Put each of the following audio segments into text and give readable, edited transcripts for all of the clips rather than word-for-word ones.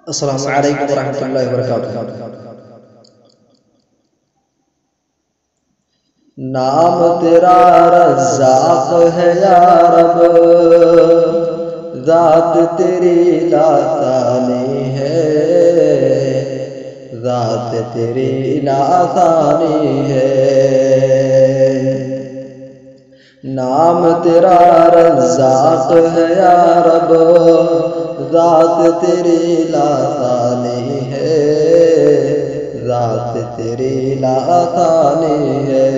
السلام علیکم ورحمۃ اللہ وبرکاتہ۔ نام تیرا رزاق ہے یا رب، ذات تیری لاتانی ہے، ذات تیری لاتانی ہے۔ نام تیرا رزاق ہے یا رب، ذات تیری لاتانی ہے، ذات تیری لاتانی ہے۔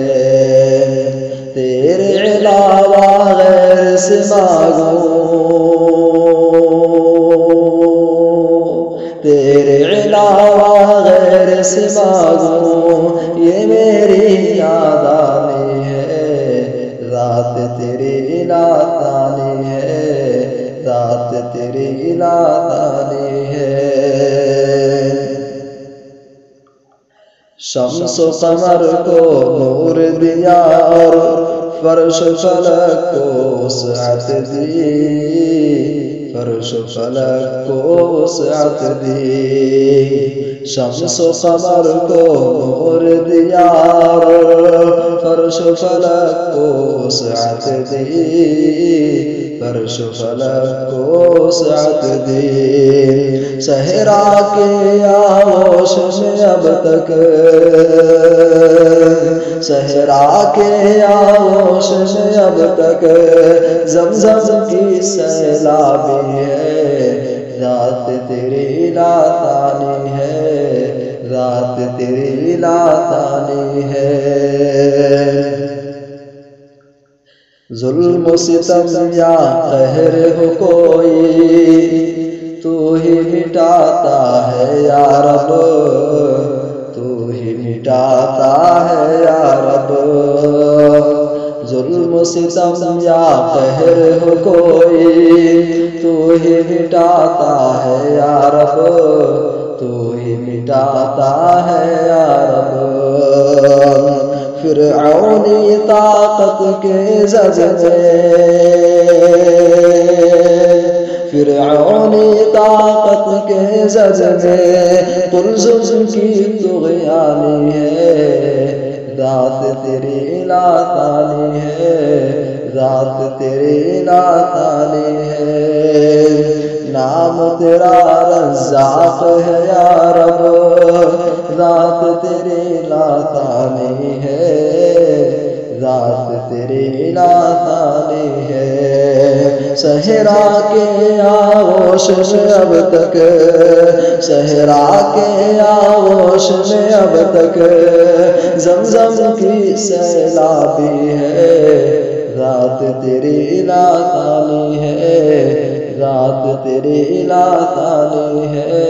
تیرے علاوہ غیر سے مانگوں، تیرے علاوہ غیر سے مانگوں، یہ میری نادانی ہے، ذات تیری لاتانی ہے، ذات تیری لاتانی ہے۔ شمس و قمر کو نور دیا اور فرش و فلک کو وسعت دی، فرش و فلک کو وسعت دی۔ شمس و قمر کو نور دیا اور فرش و فلک کو وسعت دی، فرش و فلک کو وسعت دی۔ صحرا کے آغوش میں اب تک، صحرا کے آغوش میں اب تک زمزم کی سیلابی ہے، ذات تیری لاتانی ہے، ذات تیری لاتانی ہے۔ ظلم و ستم یا قہر ہو کوئی، تو ہی مٹاتا ہے یا رب، تو ہی مٹاتا ہے یا رب۔ ظلم و ستم یا قہر ہو کوئی، تو ہی مٹاتا ہے یا رب، تو ہی مٹاتا ہے یا رب۔ فرعونی طاقت کے زد میں، فرعونی طاقت کے زد میں قلزم کی طغیانی ہے، ذات تیری لاتانی ہے، ذات تیری لاتانی ہے۔ نام تیرا رزاق ہے یا رب، ذات تیری لاتانی ہے، ذات تیری لاتانی ہے۔ صحرا کے آغوش میں اب تک، صحرا کے آغوش میں اب تک زمزم کی سیلابی ہے، ذات تیری لاتانی ہے، ذات تیری لاتانی ہے،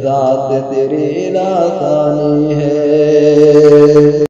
ذات تیری لاتانی ہے۔